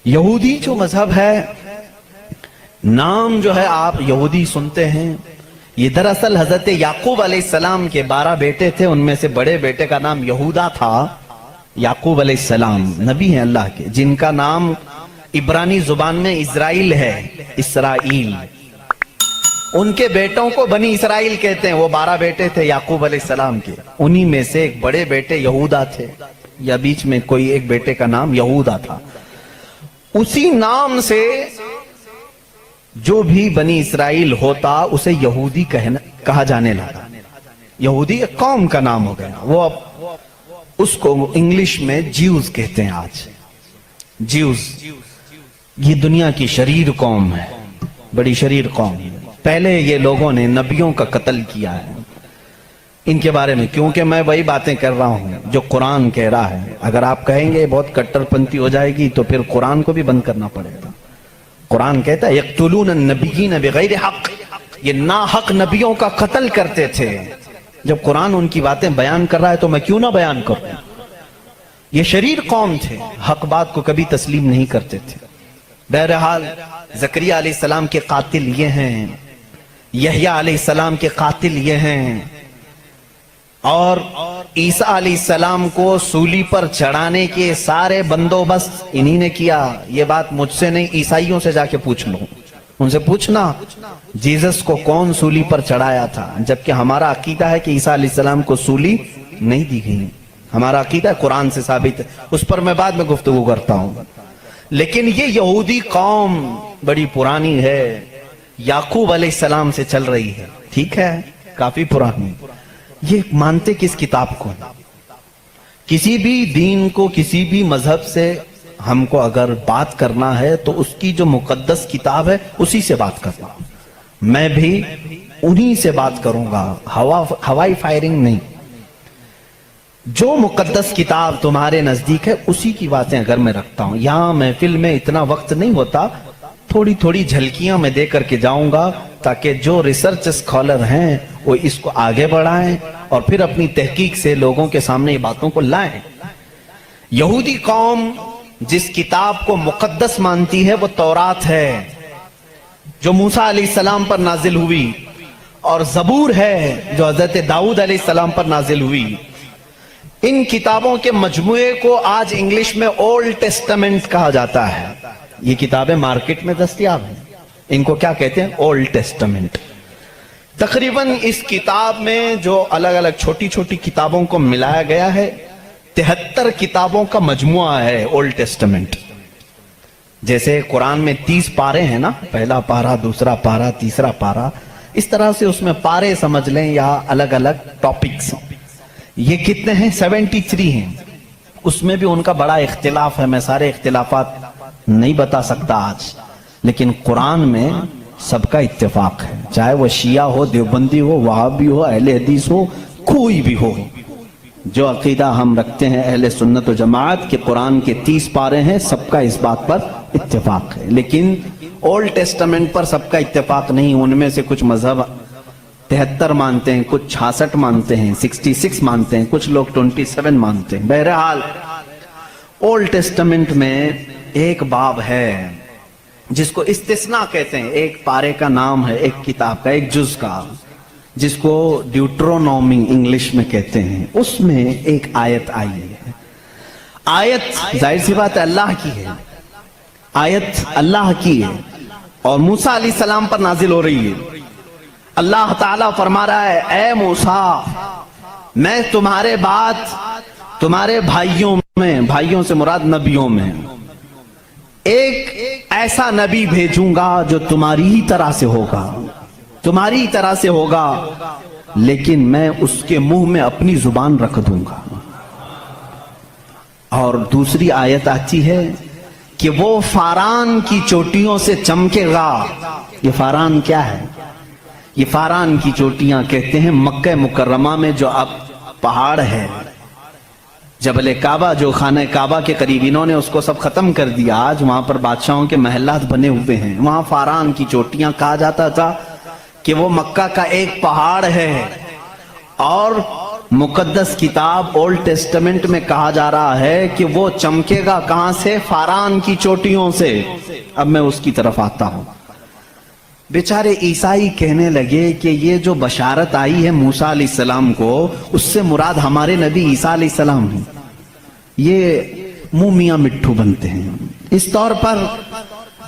یہودی جو مذہب ہے، نام جو ہے آپ یہودی سنتے ہیں، یہ دراصل حضرت یعقوب علیہ السلام کے 12 بیٹے تھے، ان میں سے بڑے بیٹے کا نام یہودا تھا۔ یعقوب علیہ السلام نبی ہیں اللہ کے، جن کا نام عبرانی زبان میں اسرائیل ہے، اسرائیل۔ ان کے بیٹوں کو بنی اسرائیل کہتے ہیں۔ وہ 12 بیٹے تھے یعقوب علیہ السلام کے، انہی میں سے ایک بڑے بیٹے یہودا تھے، یا بیچ میں کوئی ایک بیٹے کا نام یہودا تھا۔ اسی نام سے جو بھی بنی اسرائیل ہوتا اسے یہودی کہا جانے لگا۔ یہودی ایک قوم کا نام ہو گیا، وہ اب اس کو انگلش میں جیوز کہتے ہیں۔ آج جیوز یہ دنیا کی شریر قوم ہے، بڑی شریر قوم ہے۔ پہلے یہ لوگوں نے نبیوں کا قتل کیا ہے۔ ان کے بارے میں کیونکہ میں وہی باتیں کر رہا ہوں جو قرآن کہہ رہا ہے۔ اگر آپ کہیں گے بہت کٹر پنتھی ہو جائے گی تو پھر قرآن کو بھی بند کرنا پڑے گا۔ قرآن کہتا ہے یقتلون النبیین بغیر حق، یہ ناحق نبیوں کا قتل کرتے تھے۔ جب قرآن ان کی باتیں بیان کر رہا ہے تو میں کیوں نہ بیان کروں؟ یہ شریر قوم تھے، حق بات کو کبھی تسلیم نہیں کرتے تھے۔ بہرحال زکریا علیہ السلام کے قاتل یہ ہیں، یحییٰ علیہ السلام کے قاتل یہ ہیں، اور عیسیٰ علیہ السلام کو سولی پر چڑھانے کے سارے بندوبست انہی نے کیا۔ یہ بات مجھ سے نہیں، عیسائیوں سے جا کے پوچھ لو، ان سے پوچھنا جیزس کو کون سولی پر چڑھایا تھا، جبکہ ہمارا عقیدہ ہے کہ عیسیٰ علیہ السلام کو سولی نہیں دی گئی۔ ہمارا عقیدہ قرآن سے ثابت ہے، اس پر میں بعد میں گفتگو کرتا ہوں۔ لیکن یہ یہودی قوم بڑی پرانی ہے، یعقوب علیہ السلام سے چل رہی ہے، ٹھیک ہے، کافی پرانی۔ یہ مانتے کس کتاب کو؟ کسی بھی دین کو، کسی بھی مذہب سے ہم کو اگر بات کرنا ہے تو اس کی جو مقدس کتاب ہے اسی سے بات کرنا۔ میں بھی انہی سے بات کروں گا، ہوائی فائرنگ نہیں۔ جو مقدس کتاب تمہارے نزدیک ہے اسی کی باتیں اگر میں رکھتا ہوں۔ یہاں محفل میں اتنا وقت نہیں ہوتا، تھوڑی تھوڑی جھلکیاں میں دے کر کے جاؤں گا تاکہ جو ریسرچ اسکالر ہیں وہ اس کو آگے بڑھائیں اور پھر اپنی تحقیق سے لوگوں کے سامنے یہ باتوں کو لائیں۔ یہودی قوم جس کتاب کو مقدس مانتی ہے وہ تورات ہے، جو موسیٰ علیہ السلام پر نازل ہوئی، اور زبور ہے جو حضرت داؤد علیہ السلام پر نازل ہوئی۔ ان کتابوں کے مجموعے کو آج انگلش میں اولڈ ٹیسٹمنٹ کہا جاتا ہے۔ یہ کتابیں مارکیٹ میں دستیاب ہیں، ان کو کیا کہتے ہیں؟ Old testament. تقریباً اس کتاب میں جو الگ الگ چھوٹی چھوٹی کتابوں کو ملایا گیا ہے 73 کتابوں کا مجموعہ ہے اولڈ ٹیسٹمنٹ۔ جیسے قرآن میں 30 پارے ہیں نا، پہلا پارہ، دوسرا پارہ، تیسرا پارہ، اس طرح سے اس میں پارے سمجھ لیں یا الگ الگ ٹاپکس۔ یہ کتنے ہیں؟ 73 ہیں۔ اس میں بھی ان کا بڑا اختلاف ہے، میں سارے اختلافات نہیں بتا سکتا آج، لیکن قرآن میں سب کا اتفاق ہے، چاہے وہ شیعہ ہو، دیوبندی ہو، وہابی ہو، اہل حدیث ہو، کوئی بھی ہو۔ جو عقیدہ ہم رکھتے ہیں اہل سنت و جماعت کہ قرآن کے 30 پارے ہیں، سب کا اس بات پر اتفاق ہے۔ لیکن اولڈ ٹیسٹمنٹ پر سب کا اتفاق نہیں، ان میں سے کچھ مذہب 73 مانتے ہیں، کچھ 66 مانتے ہیں، 66 مانتے ہیں، کچھ لوگ 27 مانتے ہیں۔ بہرحال اولڈ ٹیسٹمنٹ میں ایک باب ہے جس کو استثناء کہتے ہیں، ایک پارے کا نام ہے، ایک کتاب کا، ایک جز کا، جس کو ڈیوٹرونومی انگلش میں کہتے ہیں۔ اس میں ایک آیت آئی ہے۔ آیت ظاہر سی بات ہے اللہ کی ہے، آیت اللہ کی ہے اور موسیٰ علیہ السلام پر نازل ہو رہی ہے۔ اللہ تعالیٰ فرما رہا ہے اے موسیٰ، میں تمہارے بعد تمہارے بھائیوں میں، بھائیوں سے مراد نبیوں میں، ایک ایسا نبی بھیجوں گا جو تمہاری ہی طرح سے ہوگا، تمہاری ہی طرح سے ہوگا، لیکن میں اس کے منہ میں اپنی زبان رکھ دوں گا۔ اور دوسری آیت آتی ہے کہ وہ فاران کی چوٹیوں سے چمکے گا۔ یہ فاران کیا ہے؟ یہ فاران کی چوٹیاں کہتے ہیں مکہ مکرمہ میں جو اب پہاڑ ہے، جبل کعبہ جو خانہ کعبہ کے قریب، انہوں نے اس کو سب ختم کر دیا، آج وہاں پر بادشاہوں کے محلات بنے ہوئے ہیں۔ وہاں فاران کی چوٹیاں کہا جاتا تھا کہ وہ مکہ کا ایک پہاڑ ہے، اور मुकद्दस किताब ओल्ड टेस्टामेंट में कहा जा रहा है कि वो चमकेगा कहां से? फारान की चोटियों से। अब मैं उसकी तरफ आता हूं। बेचारे ईसाई कहने लगे कि ये जो बशारत आई है मूसा अलैहिस्सलाम को, उससे मुराद हमारे नबी ईसा अलैहिस्सलाम है। ये मुंह मियां मिट्ठू बनते हैं। इस तौर पर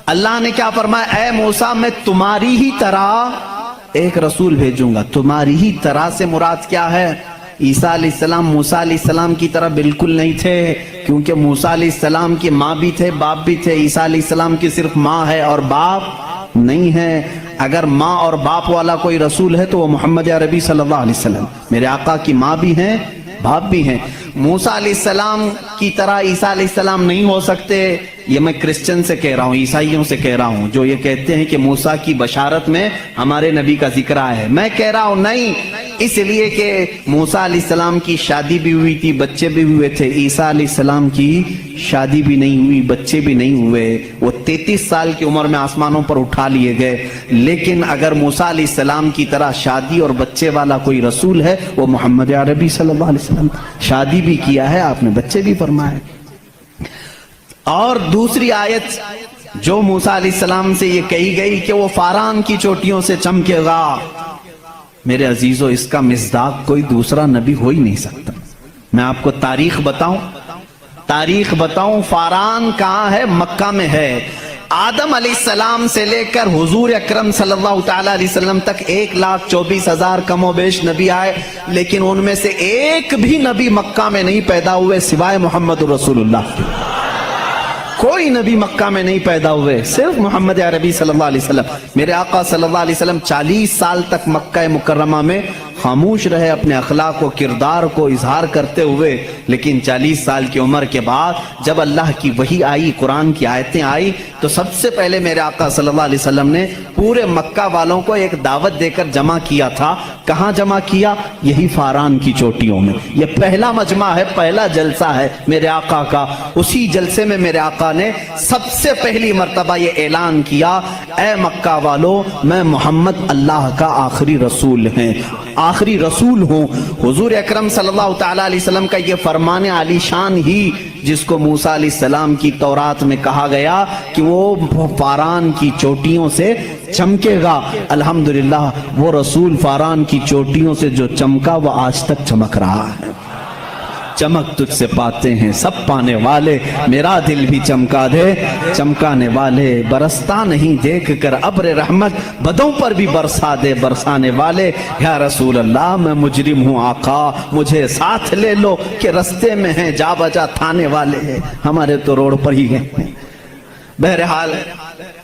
अल्लाह ने क्या फरमाया? ऐ मूसा, मैं तुम्हारी ही तरह एक रसूल भेजूंगा। तुम्हारी ही तरह से मुराद क्या है? ईसा अलैहिस्सलाम मूसा अलैहिस्सलाम की तरह बिल्कुल नहीं थे, क्योंकि मूसा अलैहिस्सलाम की माँ भी थे, बाप भी थे। ईसा अलैहिस्सलाम की सिर्फ माँ है और बाप नहीं है। अगर माँ और बाप वाला कोई रसूल है तो वो मोहम्मद अरबी सल्लल्लाहु अलैहि वसल्लम, मेरे आका की माँ भी हैं, बाप भी हैं। मूसा अलैहिस्सलाम की तरह ईसा अलैहिस्सलाम नहीं हो सकते। ये मैं क्रिश्चियन से कह रहा हूँ, ईसाइयों से कह रहा हूँ, जो ये कहते हैं कि मूसा की बशारत में हमारे नबी का जिक्र आया है। मैं कह रहा हूँ नहीं, इसलिए कि मूसा अलैहिस्सलाम की शादी भी हुई थी, बच्चे भी हुए थे। ईसा अलैहिस्सलाम की शादी भी नहीं हुई, बच्चे भी नहीं हुए। वो 33 साल की उम्र में आसमानों पर उठा लिए गए। लेकिन अगर मूसा अलैहिस्सलाम की तरह शादी और बच्चे वाला कोई रसूल है, वो मोहम्मद अरबी सल्लल्लाहु अलैहि वसल्लम। शादी भी किया है आपने, बच्चे भी फरमाए। और दूसरी आयत जो मूसा अलैहिस्सलाम से ये कही गई कि वो फारान की चोटियों से चमकेगा, मेरे अजीजों, इसका मिज़दाक कोई दूसरा नबी हो ही नहीं सकता। मैं आपको तारीख बताऊं, फारान कहां है? मक्का में है। आदम अलैहिस्सलाम से लेकर हुजूर अकरम सल्लल्लाहु ताला अलैहि वसल्लम तक 1,24,000 कमोबेश नबी आए, लेकिन उनमें से एक भी नबी मक्का में नहीं पैदा हुए सिवाय मोहम्मद रसूलुल्लाह के। कोई नबी मक्का में नहीं पैदा हुए, सिर्फ मोहम्मद अरबी सल्लल्लाहु अलैहि वसल्लम। मेरे आका सल्लल्लाहु अलैहि वसल्लम 40 साल तक मक्का मुकर्रमा में खामोश रहे, अपने अखलाक को, किरदार को इजहार करते हुए। लेकिन 40 साल की उम्र के बाद जब अल्लाह की वही आई, कुरान की आयतें आई, तो सबसे पहले मेरे आका सल्लल्लाहु अलैहि वसल्लम ने पूरे मक्का वालों को एक दावत देकर जमा किया था। कहां जमा किया? यही फारान की चोटियों में। यह पहला मजमा है, पहला जलसा है मेरे आका का। उसी जलसे में मेरे आका ने सबसे पहली मर्तबा ये ऐलान किया, ऐ मक्का वालों, मैं मोहम्मद अल्लाह का आखिरी रसूल हूँ। हुजूर अकरम सल्लल्लाहु ताला अलैहि वसल्लम का ये फरमाने आलीशान ही, जिसको मूसा अलैहिस्सलाम की तौरात में कहा गया कि वो फारान की चोटियों से चमकेगा, अल्हम्दुलिल्लाह वो रसूल फारान की चोटियों से जो चमका वो आज तक चमक रहा है। चमक तुझसे पाते हैं सब पाने वाले, मेरा दिल भी चमका दे चमकाने वाले। बरसता नहीं देख कर अब्र रहमत, बदों पर भी बरसा दे बरसाने वाले। या रसूल अल्लाह, मैं मुजरिम हूँ आका, मुझे साथ ले लो कि रस्ते में हैं जा बजा थाने वाले हैं, हमारे तो रोड पर ही हैं। बहरहाल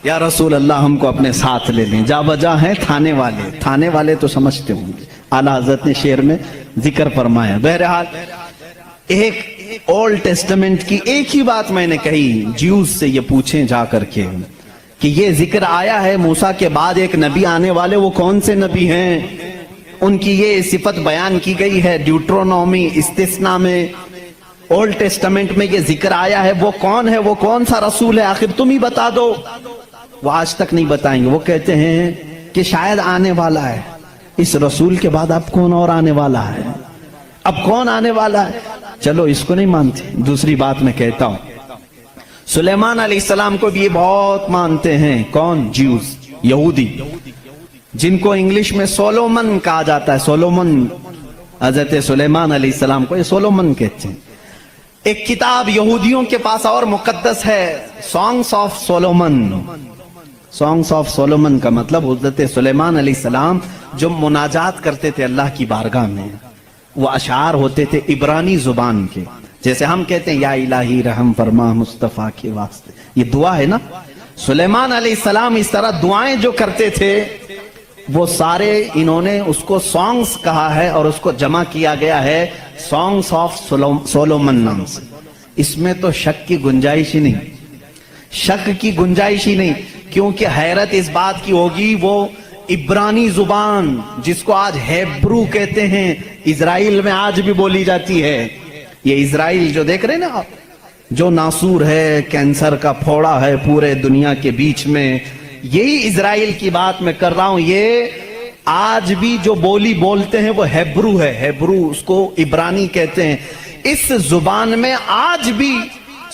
या रसूल अल्लाह, हमको अपने साथ ले लें, जा बजा हैं थाने वाले तो समझते होंगे, आला हज़रत ने शेर में जिक्र फरमाया। बहरहाल एक ओल्ड टेस्टामेंट की एक ही बात मैंने कही, ज्यूज से ये पूछें जा करके कि ये जिक्र आया है मूसा के बाद एक नबी आने वाले, वो कौन से नबी हैं? उनकी ये सिफत बयान की गई है ड्यूट्रोनॉमी इस्तिस्ना में। ओल्ड टेस्टामेंट में ये जिक्र आया है, वो कौन है, वो कौन सा रसूल है, आखिर तुम ही बता दो। वो आज तक नहीं बताएंगे। वो कहते हैं कि शायद आने वाला है, इस रसूल के बाद अब कौन और आने वाला है, अब कौन आने वाला है? चलो इसको नहीं मानते। दूसरी बात मैं कहता हूं, सुलेमान अलैहिस्सलाम को भी ये बहुत मानते हैं। कौन? ज्यूज, यहूदी, जिनको इंग्लिश में सोलोमन कहा जाता है। सोलोमन, हजरत सुलेमान अलैहिस्सलाम को ये सोलोमन कहते हैं। एक किताब यहूदियों के पास और मुकद्दस है, songs of Solomon. Songs of Solomon का मतलब हजरत सुलेमान अलैहिस्सलाम जो मुनाजात करते थे अल्लाह की बारगाह में, वो अशार होते थे इब्रानी जुबान के। जैसे हम कहते हैं या इलाही रहम फरमा मुस्तफा के वास्ते, ये दुआ है ना। सुलेमान अलैहिस्सलाम इस तरह दुआएं जो करते थे, वो सारे इन्होंने उसको सॉन्ग्स कहा है और उसको जमा किया गया है सॉन्ग्स ऑफ सोलोमन नाम से। इसमें तो शक की गुंजाइश ही नहीं, शक की गुंजाइश ही नहीं, क्योंकि हैरत इस बात की होगी, वो इब्रानी जुबान जिसको आज हेब्रू कहते हैं, इजराइल में आज भी बोली जाती है। ये इजराइल जो देख रहे हैं ना आप, जो नासूर है, कैंसर का फोड़ा है पूरे दुनिया के बीच में, यही इजराइल की बात मैं कर रहा हूं। ये आज भी जो बोली बोलते हैं वो हेब्रू है, हेब्रू उसको इब्रानी कहते हैं। इस जुबान में आज भी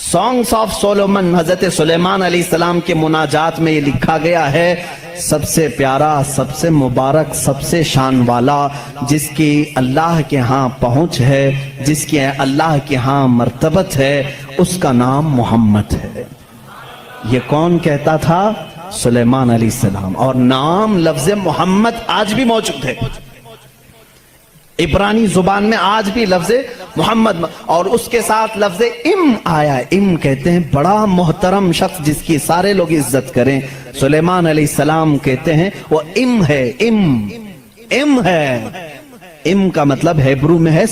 सॉन्ग्स ऑफ सोलोमन, हजरत सुलेमान अलैहिस्सलाम के मुनाजात में ये लिखा गया है, सबसे प्यारा, सबसे मुबारक, सबसे शान वाला, जिसकी अल्लाह के यहाँ पहुंच है, जिसकी अल्लाह के यहाँ मर्तबत है, उसका नाम मोहम्मद है। ये कौन कहता था? सुलेमान अलैहिस्सलाम। और नाम लफ्ज मोहम्मद आज भी मौजूद है इब्रानी जुबान में, आज भी लफ्ज मोहम्मद, और उसके साथ लफ्ज इम आया। इम कहते हैं बड़ा मोहतरम शख्स जिसकी सारे लोग इज्जत करें, सुलेमान अलैहिस्सलाम कहते हैं वो इम है, इम है। इम का मतलब हेब्रू में है